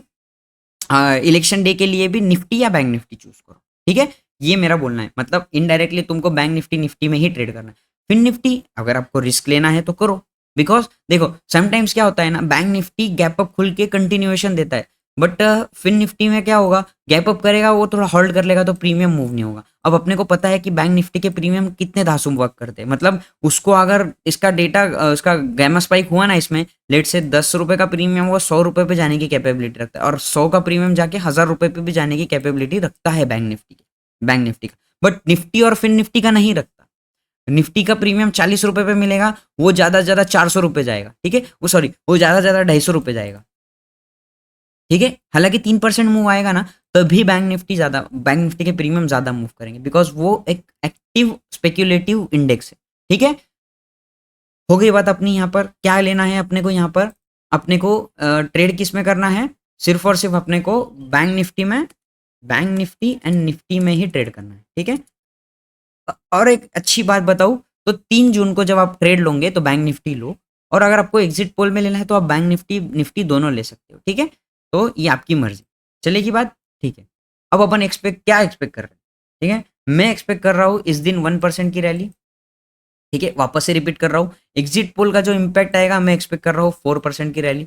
इलेक्शन डे के लिए भी निफ्टी या बैंक निफ्टी चूज करो, ठीक है। ये मेरा बोलना है, मतलब इनडायरेक्टली तुमको बैंक निफ्टी निफ्टी में ही ट्रेड करना है। फिन निफ्टी अगर आपको रिस्क लेना है तो करो, बिकॉज देखो समटाइम्स क्या होता है ना, बैंक निफ्टी गैप अप खुल के कंटिन्यूएशन देता है, बट फिन निफ्टी में क्या होगा, गैप अप करेगा वो थोड़ा होल्ड कर लेगा तो प्रीमियम मूव नहीं होगा। अब अपने को पता है कि बैंक निफ्टी के प्रीमियम कितने धासुम वर्क करते हैं, मतलब उसको अगर इसका डेटा इसका गैमा स्पाइक हुआ ना, इसमें लेट से 10 रुपए का प्रीमियम वो 100 रुपए पे जाने की कैपेबिलिटी रखता है, और 100 का प्रीमियम जाके 1000 रुपए पे भी जाने की कैपेबिलिटी रखता है बैंक निफ्टी का। बट निफ्टी और फिन निफ्टी का नहीं रखता। निफ्टी का प्रीमियम 40 रुपए पे मिलेगा, वो ज्यादा से ज्यादा 400 रुपए जाएगा, ठीक है। वो सॉरी, वो ज्यादा से ज्यादा 250 रुपए जाएगा, ठीक है। हालांकि 3% मूव आएगा ना, तभी बैंक निफ्टी के प्रीमियम ज्यादा मूव करेंगे, बिकॉज वो एक एक्टिव स्पेक्यूलेटिव इंडेक्स है, ठीक है। हो गई बात अपनी। यहाँ पर क्या लेना है अपने को, यहाँ पर अपने को ट्रेड किस में करना है, सिर्फ और सिर्फ अपने को बैंक निफ्टी में, बैंक निफ्टी एंड निफ्टी में ही ट्रेड करना है, ठीक है। और एक अच्छी बात बताऊं, तो 3 जून को जब आप ट्रेड लोगे तो बैंक निफ्टी लो, और अगर आपको एग्जिट पोल में लेना है तो आप बैंक निफ्टी निफ्टी दोनों ले सकते हो, ठीक है। तो ये आपकी मर्जी, चलेगी बात, ठीक है। अब अपन क्या एक्सपेक्ट कर रहे हैं, ठीक है। मैं एक्सपेक्ट कर रहा हूँ इस दिन 1% की रैली, ठीक है। वापस से रिपीट कर रहा हूँ, एग्जिट पोल का जो इम्पैक्ट आएगा मैं एक्सपेक्ट कर रहा हूँ 4% की रैली,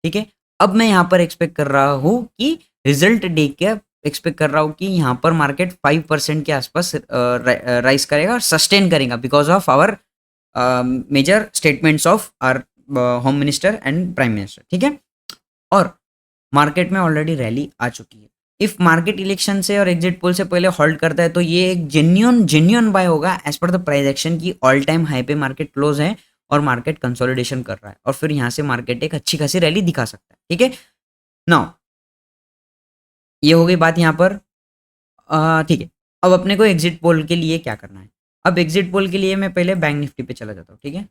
ठीक है। अब मैं यहाँ पर एक्सपेक्ट कर रहा हूँ कि रिजल्ट डे के एक्सपेक्ट कर रहा हूँ कि यहाँ पर मार्केट 5% के आसपास राइज करेगा और सस्टेन करेगा, because of our major statements of our home minister and prime minister, ठीक है। और मार्केट में ऑलरेडी रैली आ चुकी है। इफ मार्केट इलेक्शन से और एग्जिट पोल से पहले होल्ड करता है तो ये एक जेन्युइन बाय होगा as per the price action की। ऑल टाइम हाई पे मार्केट क्लोज है और मार्केट कंसोलिडेशन कर रहा है, और फिर यहाँ से मार्केट एक अच्छी खासी रैली दिखा सकता है, ठीक है। नाउ ये हो गई बात यहाँ पर, ठीक है। अब अपने को एग्जिट पोल के लिए क्या करना है। अब एग्जिट पोल के लिए मैं पहले बैंक निफ्टी पे चला जाता हूँ, ठीक है।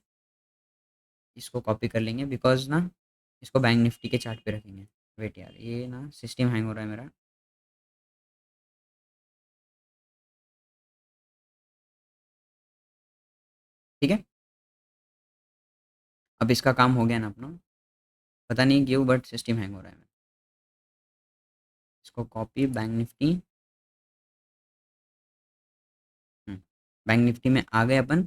इसको कॉपी कर लेंगे, बिकॉज ना इसको बैंक निफ्टी के चार्ट पे रखेंगे। वेट यार, ये ना सिस्टम हैंग हो रहा है मेरा, ठीक है। अब इसका काम हो गया ना अपना, पता नहीं क्यों बट सिस्टम हैंग हो रहा है मेरा। इसको copy bank Nifty, bank Nifty में आ गए अपन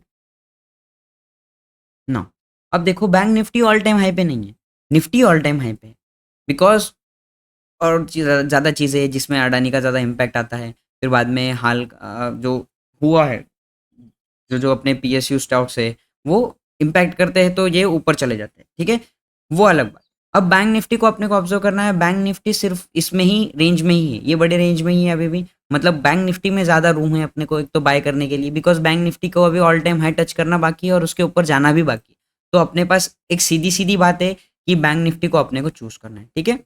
ना। अब देखो bank Nifty all time high पे नहीं है, निफ्टी ऑल टाइम हाई पे है, बिकॉज और ज़्यादा चीज़ें हैं जिसमें अडानी का ज़्यादा इम्पैक्ट आता है। फिर बाद में हाल जो हुआ है, जो जो अपने पीएसयू स्टॉक्स है वो इम्पैक्ट करते हैं, तो ये ऊपर चले जाते हैं, ठीक है। वो अलग बात। अब बैंक निफ्टी को अपने को ऑब्जर्व करना है, बैंक निफ्टी सिर्फ इसमें ही रेंज में ही है, ये बड़े रेंज में ही है अभी भी। मतलब बैंक निफ्टी में ज़्यादा रूम है अपने को एक तो बाय करने के लिए, बिकॉज बैंक निफ्टी को अभी ऑल टाइम हाई टच करना बाकी है और उसके ऊपर जाना भी बाकी है। तो अपने पास एक सीधी सीधी बात है कि बैंक निफ्टी को अपने को चूज करना है, ठीक है।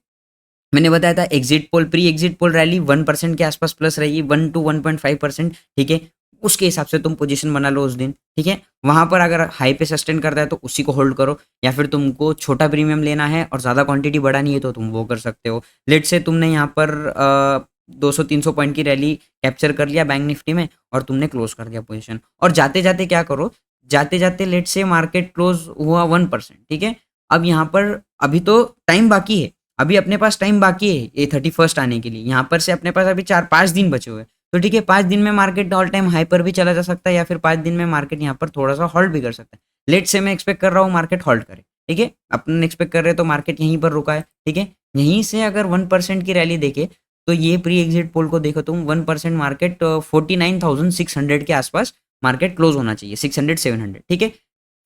मैंने बताया था exit poll, pre exit poll rally 1% के आसपास प्लस रहेगी, 1 to 1.5%, ठीक है। उसके हिसाब से तुम पोजीशन बना लो उस दिन, ठीक है। वहां पर अगर हाई पे सस्टेन करता है तो उसी को होल्ड करो, या फिर तुमको छोटा प्रीमियम लेना है और ज़्यादा क्वांटिटी बढ़ानी है तो तुम वो कर सकते हो। लेट से तुमने यहाँ पर 200-300 पॉइंट की रैली कैप्चर कर लिया बैंक निफ्टी में और तुमने क्लोज कर दिया पोजीशन, और जाते जाते क्या करो, जाते जाते लेट से मार्केट क्लोज हुआ 1%, ठीक है। अब यहाँ पर अभी तो टाइम बाकी है, अभी अपने पास टाइम बाकी है ये 31st आने के लिए, यहाँ पर से अपने पास अभी 4-5 दिन बचे हुए, तो ठीक है। 5 दिन में मार्केट ऑल टाइम हाई पर भी चला जा सकता है, या फिर 5 दिन में मार्केट यहाँ पर थोड़ा सा होल्ड भी कर सकता है। लेट से मैं एक्सपेक्ट कर रहा हूँ मार्केट होल्ड करे, ठीक है। अपन एक्सपेक्ट कर रहे हैं तो मार्केट यहीं पर रुका है, ठीक है। यहीं से अगर 1% की रैली देखे तो ये प्री एग्जिट पोल को देखो तुम, 1% मार्केट 49,600 के आसपास मार्केट क्लोज होना चाहिए, 600-700, ठीक है।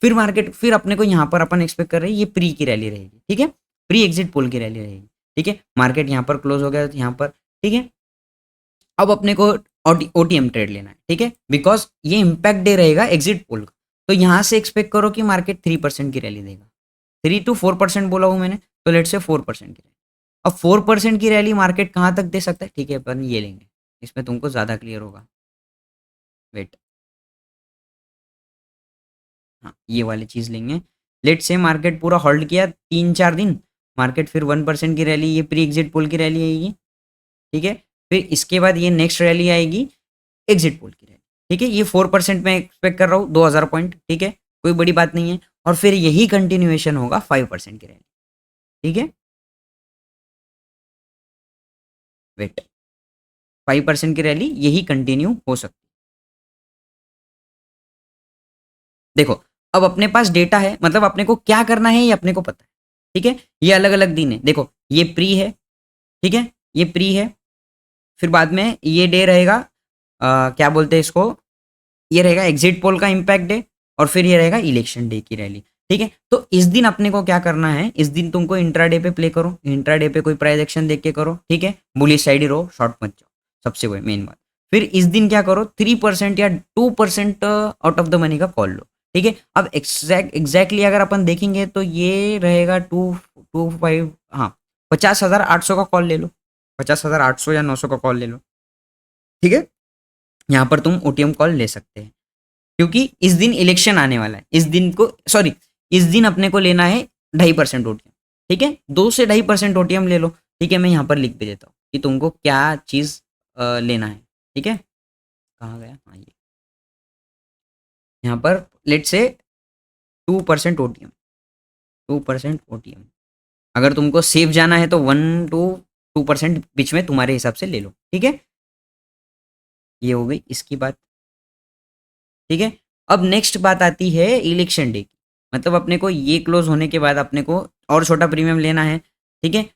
फिर मार्केट, फिर अपने को यहाँ पर अपन एक्सपेक्ट कर रहे हैं ये प्री की रैली रहेगी, ठीक है। प्री एग्जिट पोल की रैली रहेगी, ठीक है। मार्केट यहाँ पर क्लोज हो गया यहाँ पर, ठीक है। अब अपने को ओटीएम ट्रेड लेना है, ठीक है, बिकॉज ये इम्पैक्ट डे रहेगा एग्जिट पोल का। तो यहाँ से एक्सपेक्ट करो कि मार्केट 3% की रैली देगा। 3 to 4% बोला हूँ मैंने, तो लेट से 4% की रैली। अब 4% की रैली मार्केट कहाँ तक दे सकता है, ठीक है, अपन ये लेंगे, इसमें तुमको ज़्यादा क्लियर होगा। वेट, हाँ ये वाली चीज़ लेंगे। लेट से मार्केट पूरा होल्ड किया 3-4 दिन, मार्केट फिर 1% की रैली, ये प्री एग्जिट पोल की रैली आएगी, ठीक है। फिर इसके बाद ये नेक्स्ट रैली आएगी एग्जिट पोल की रैली, ठीक है। ये 4% में एक्सपेक्ट कर रहा हूँ, 2000 पॉइंट, ठीक है, कोई बड़ी बात नहीं है। और फिर यही कंटिन्यूएशन होगा 5% की रैली, ठीक है। वेट, 5% की रैली यही कंटिन्यू हो सकती है। देखो, अब अपने पास डेटा है, मतलब अपने को क्या करना है ये अपने को पता है, ठीक है। ये अलग अलग दिन है, देखो ये प्री है, ठीक है, ये प्री है। फिर बाद में ये डे रहेगा, क्या बोलते हैं इसको, ये रहेगा एग्जिट पोल का इम्पैक्ट डे, और फिर ये रहेगा इलेक्शन डे की रैली, ठीक है। तो इस दिन अपने को क्या करना है, इस दिन तुमको इंट्राडे पे प्ले करो, इंट्राडे पे कोई प्राइस एक्शन देख के करो, ठीक है। बुलिश साइड ही रहो, शॉर्ट मत जाओ, सबसे वही मेन बात। फिर इस दिन क्या करो, 3% या 2% आउट ऑफ द मनी का कॉल लो, ठीक है। अब एग्जैक्टली अगर अपन देखेंगे तो ये रहेगा 225, हाँ 50,800 का कॉल ले लो, 50,800 या 900 का कॉल ले लो, ठीक है। यहाँ पर तुम ओटीएम कॉल ले सकते हैं, क्योंकि इस दिन इलेक्शन आने वाला है, इस दिन को सॉरी, इस दिन अपने को लेना है 2.5% ओटीएम, ठीक है। 2 से 2.5% ओटीएम ले लो, ठीक है। मैं यहाँ पर लिख भी देता हूँ कि तुमको क्या चीज़ लेना है, ठीक है। कहाँ गया, हाँ ये यहाँ पर लेट से 2% ओटीएम, 2% ओटीएम। अगर तुमको सेफ जाना है तो 1 to 2% बीच में तुम्हारे हिसाब से ले लो, ठीक है। ये हो गई इसकी बात, ठीक है। अब नेक्स्ट बात आती है इलेक्शन डे की, मतलब अपने को ये क्लोज होने के बाद अपने को और छोटा प्रीमियम लेना है, ठीक है।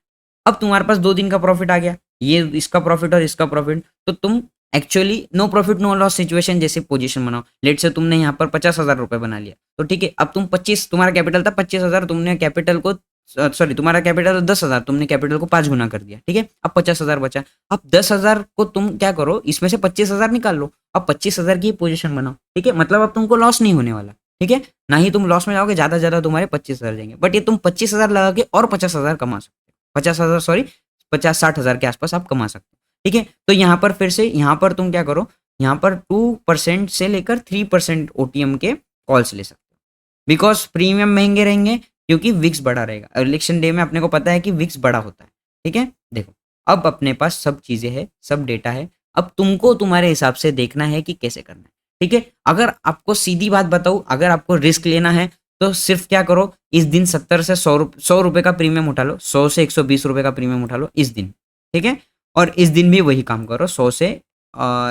अब तुम्हारे पास 2 दिन का प्रॉफिट आ गया, ये इसका प्रॉफिट और इसका प्रॉफिट, तो तुम actually no profit no loss situation जैसे पोजीशन बनाओ। लेट से तुमने यहाँ पर 50,000 रुपये बना लिया, तो ठीक है। अब तुम 25, तुम्हारा कैपिटल था 25,000, तुमने कैपिटल को सॉरी तुम्हारा कैपिटल 10,000, तुमने कैपिटल को 5 गुना कर दिया, ठीक है। अब 50,000 बचा, अब 10,000 को तुम क्या करो, इसमें से 25,000 निकाल लो, अब 25,000 की पोजीशन बनाओ, ठीक है। मतलब अब तुमको लॉस नहीं होने वाला, ठीक है, ना ही तुम लॉस में जाओगे, ज्यादा ज्यादा तुम्हारे 25,000 जाएंगे, बट ये तुम 25,000 लगा के और 50,000 कमा सकते हो, 50,000 सॉरी 50-60,000 के आसपास आप कमा सकते हो, ठीक है। तो यहाँ पर फिर से यहाँ पर तुम क्या करो, यहाँ पर 2% से लेकर 3% ओटीएम के कॉल्स ले सकते हो, बिकॉज प्रीमियम महंगे रहेंगे, क्योंकि विक्स बड़ा रहेगा। इलेक्शन डे में अपने को पता है कि विक्स बड़ा होता है, ठीक है। देखो, अब अपने पास सब चीजें हैं, सब डेटा है, अब तुमको तुम्हारे हिसाब से देखना है कि कैसे करना है, ठीक है। अगर आपको सीधी बात बताऊं, अगर आपको रिस्क लेना है तो सिर्फ क्या करो, इस दिन 70 से 100 रुपये का प्रीमियम उठा लो, 100 से 120 रुपये का प्रीमियम उठा लो इस दिन, ठीक है। और इस दिन भी वही काम करो, 100 से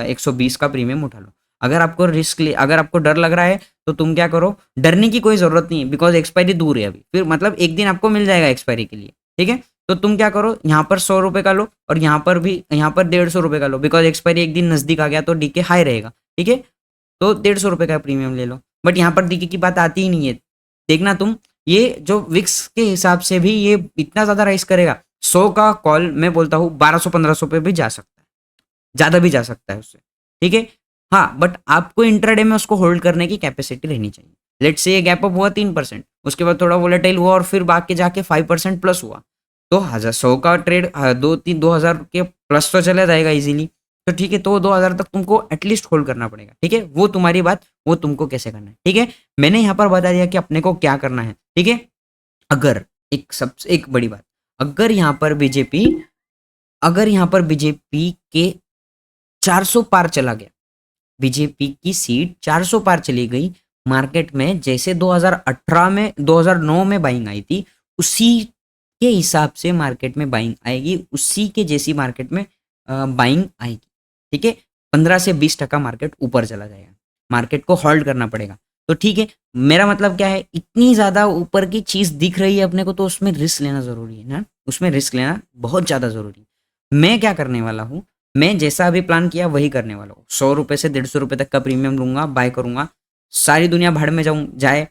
120 का प्रीमियम उठा लो। अगर आपको अगर आपको डर लग रहा है तो तुम क्या करो, डरने की कोई जरूरत नहीं है, बिकॉज एक्सपायरी दूर है अभी, फिर मतलब एक दिन आपको मिल जाएगा एक्सपायरी के लिए, ठीक है। तो तुम क्या करो, यहाँ पर 100 रुपये का लो, और यहाँ पर भी यहाँ पर 150 रुपये का लो, बिकॉज एक्सपायरी एक दिन नजदीक आ गया तो डीके हाई रहेगा, ठीक है। तो 150 रुपये का प्रीमियम ले लो, बट यहाँ पर डीके की बात आती ही नहीं है। देखना तुम, ये जो विक्स के हिसाब से भी ये इतना ज्यादा राइज करेगा, 100 का कॉल मैं बोलता हूँ 1200-1500 पे भी जा सकता है, ज्यादा भी जा सकता है उससे, ठीक है। हाँ, बट आपको इंट्राडे में उसको होल्ड करने की कैपेसिटी रहनी चाहिए। लेट से ये गैप अप हुआ 3%, उसके बाद थोड़ा वोलेटाइल हुआ और फिर बाकी जाके 5% प्लस हुआ, तो 100 का ट्रेड 2,000 के प्लस तो चला जाएगा इजीली, तो ठीक है। तो 2,000 तक तुमको एटलीस्ट होल्ड करना पड़ेगा, ठीक है। वो तुम्हारी बात, वो तुमको कैसे करना है, ठीक है। मैंने यहाँ पर बता दिया कि अपने को क्या करना है, ठीक है। अगर एक बड़ी बात, अगर यहाँ पर बीजेपी के 400 पार चला गया, बीजेपी की सीट 400 पार चली गई मार्केट में, जैसे 2018 में 2009 में बाइंग आई थी, उसी के हिसाब से मार्केट में बाइंग आएगी, उसी के जैसी मार्केट में बाइंग आएगी, ठीक है। 15 से 20% मार्केट ऊपर चला जाएगा, मार्केट को होल्ड करना पड़ेगा, तो ठीक है। मेरा मतलब क्या है, इतनी ज्यादा ऊपर की चीज दिख रही है अपने को, तो उसमें रिस्क लेना जरूरी है ना, उसमें रिस्क लेना बहुत ज्यादा जरूरी है। मैं क्या करने वाला हूँ, मैं जैसा अभी प्लान किया वही करने वाला हूँ, 100 रुपये से 150 रुपये तक का प्रीमियम लूंगा, बाय करूंगा, सारी दुनिया भाड़ में जाए,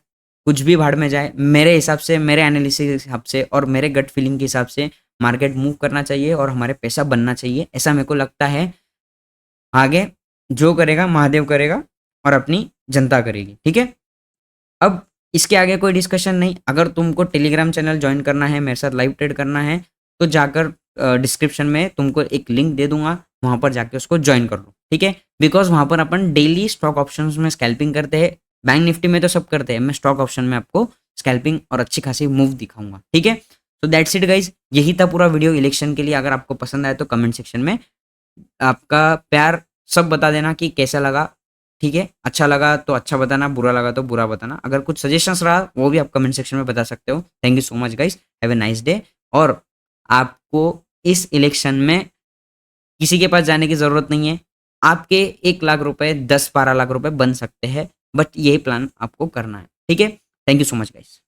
कुछ भी भाड़ में जाए, मेरे हिसाब से, मेरे एनालिसिस के हिसाब से और मेरे गट फीलिंग के हिसाब से मार्केट मूव करना चाहिए और हमारे पैसा बनना चाहिए, ऐसा मेरे को लगता है। आगे जो करेगा महादेव करेगा और अपनी जनता करेगी, ठीक है। अब इसके आगे कोई डिस्कशन नहीं। अगर तुमको टेलीग्राम चैनल ज्वाइन करना है, मेरे साथ लाइव ट्रेड करना है, तो जाकर डिस्क्रिप्शन में तुमको एक लिंक दे दूंगा, वहां पर जाके उसको ज्वाइन कर लो, ठीक है। बिकॉज वहां पर अपन डेली स्टॉक ऑप्शंस में स्कैल्पिंग करते हैं। बैंक निफ्टी में तो सब करते हैं, मैं स्टॉक ऑप्शन में आपको स्कैल्पिंग और अच्छी खासी मूव दिखाऊंगा, ठीक है। तो दैट्स इट गाइज, यही था पूरा वीडियो इलेक्शन के लिए। अगर आपको पसंद आए तो कमेंट सेक्शन में आपका प्यार सब बता देना कि कैसा लगा, ठीक है। अच्छा लगा तो अच्छा बताना, बुरा लगा तो बुरा बताना। अगर कुछ सजेशंस रहा वो भी आप कमेंट सेक्शन में बता सकते हो। Thank you so much guys, have a nice day. और आपको इस इलेक्शन में किसी के पास जाने की जरूरत नहीं है। आपके 1 लाख रुपए 10-12 लाख रुपए बन सकते हैं, बट यही प्लान आपको करना है, ठीक है। Thank you so much guys.